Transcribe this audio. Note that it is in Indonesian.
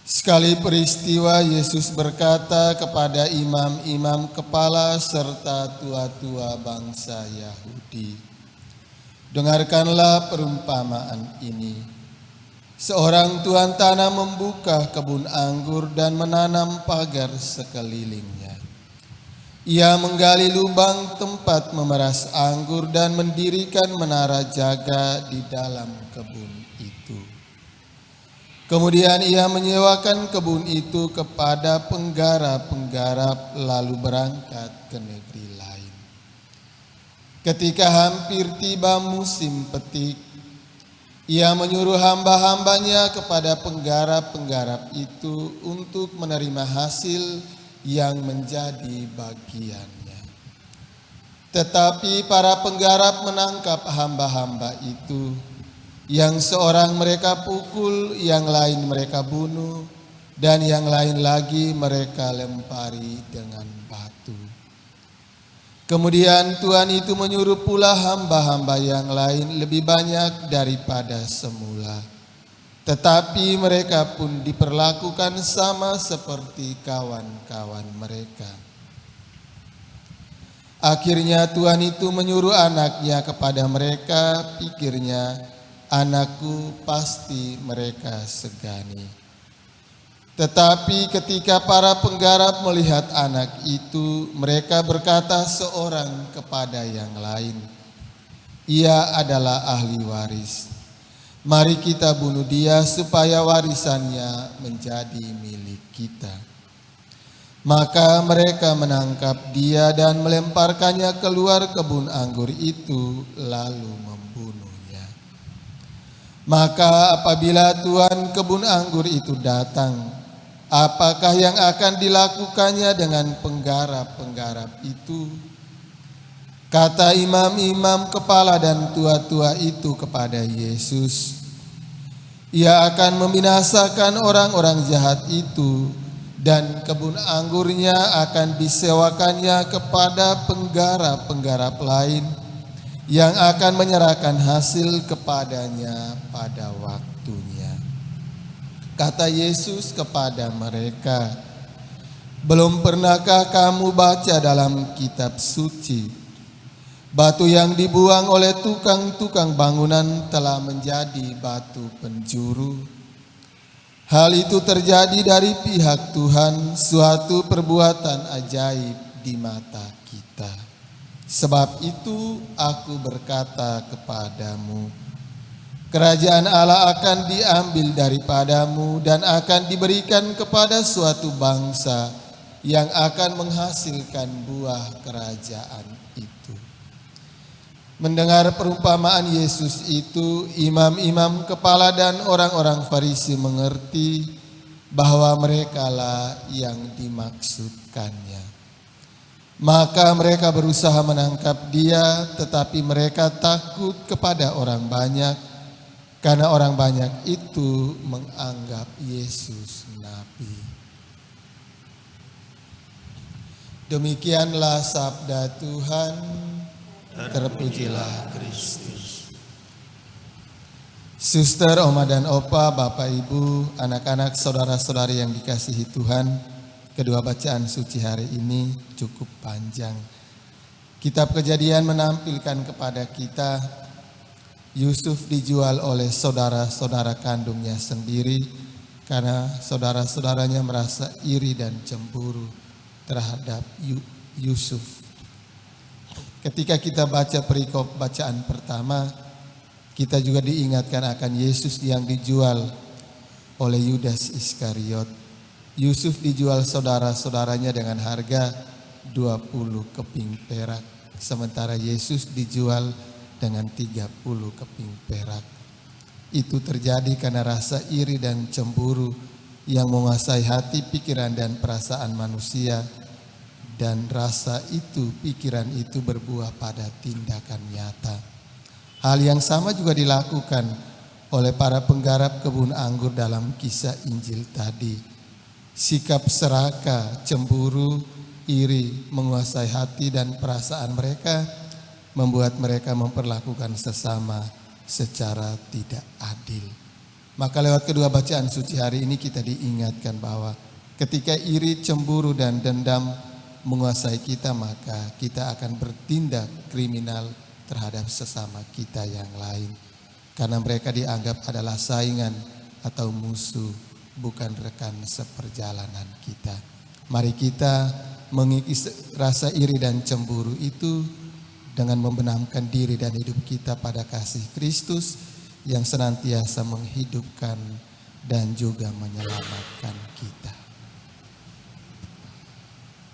Sekali peristiwa Yesus berkata kepada imam-imam kepala serta tua-tua bangsa Yahudi, "Dengarkanlah perumpamaan ini. Seorang tuan tanah membuka kebun anggur dan menanam pagar sekelilingnya. Ia menggali lubang tempat memeras anggur dan mendirikan menara jaga di dalam kebun itu. Kemudian ia menyewakan kebun itu kepada penggarap-penggarap lalu berangkat ke negeri lain. Ketika hampir tiba musim petik, ia menyuruh hamba-hambanya kepada penggarap-penggarap itu untuk menerima hasil yang menjadi bagiannya. Tetapi para penggarap menangkap hamba-hamba itu, yang seorang mereka pukul, yang lain mereka bunuh, dan yang lain lagi mereka lempari dengan batu. Kemudian Tuhan itu menyuruh pula hamba-hamba yang lain lebih banyak daripada semula. Tetapi mereka pun diperlakukan sama seperti kawan-kawan mereka. Akhirnya Tuhan itu menyuruh anaknya kepada mereka, pikirnya, anakku pasti mereka segani. Tetapi ketika para penggarap melihat anak itu, mereka berkata seorang kepada yang lain, ia adalah ahli waris. Mari kita bunuh dia supaya warisannya menjadi milik kita. Maka mereka menangkap dia dan melemparkannya keluar kebun anggur itu, lalu membunuhnya. Maka apabila tuan kebun anggur itu datang, apakah yang akan dilakukannya dengan penggarap-penggarap itu? Kata imam-imam kepala dan tua-tua itu kepada Yesus, ia akan membinasakan orang-orang jahat itu, dan kebun anggurnya akan disewakannya kepada penggarap-penggarap lain yang akan menyerahkan hasil kepadanya pada waktunya. Kata Yesus kepada mereka, belum pernahkah kamu baca dalam kitab suci, batu yang dibuang oleh tukang-tukang bangunan telah menjadi batu penjuru? Hal itu terjadi dari pihak Tuhan, suatu perbuatan ajaib di mata kita. Sebab itu aku berkata kepadamu, kerajaan Allah akan diambil daripadamu dan akan diberikan kepada suatu bangsa yang akan menghasilkan buah kerajaan itu. Mendengar perumpamaan Yesus itu, imam-imam kepala dan orang-orang Farisi mengerti bahwa merekalah yang dimaksudkannya. Maka mereka berusaha menangkap dia, tetapi mereka takut kepada orang banyak, karena orang banyak itu menganggap Yesus nabi. Demikianlah sabda Tuhan. Terpujilah Kristus. Suster, Oma dan Opa, Bapak Ibu, anak-anak, saudara-saudari yang dikasihi Tuhan, kedua bacaan suci hari ini cukup panjang. Kitab Kejadian menampilkan kepada kita Yusuf dijual oleh saudara-saudara kandungnya sendiri karena saudara-saudaranya merasa iri dan cemburu terhadap Yusuf. Ketika kita baca perikop bacaan pertama, kita juga diingatkan akan Yesus yang dijual oleh Yudas Iskariot. Yusuf dijual saudara-saudaranya dengan harga 20 keping perak, sementara Yesus dijual dengan 30 keping perak. Itu terjadi karena rasa iri dan cemburu yang menguasai hati, pikiran, dan perasaan manusia. Dan rasa itu, pikiran itu berbuah pada tindakan nyata. Hal yang sama juga dilakukan oleh para penggarap kebun anggur dalam kisah Injil tadi. Sikap serakah, cemburu, iri menguasai hati dan perasaan mereka, membuat mereka memperlakukan sesama secara tidak adil. Maka lewat kedua bacaan suci hari ini kita diingatkan bahwa ketika iri, cemburu, dan dendam menguasai kita, maka kita akan bertindak kriminal terhadap sesama kita yang lain. Karena mereka dianggap adalah saingan atau musuh, bukan rekan seperjalanan kita. Mari kita mengikis rasa iri dan cemburu itu dengan membenamkan diri dan hidup kita pada kasih Kristus yang senantiasa menghidupkan dan juga menyelamatkan kita.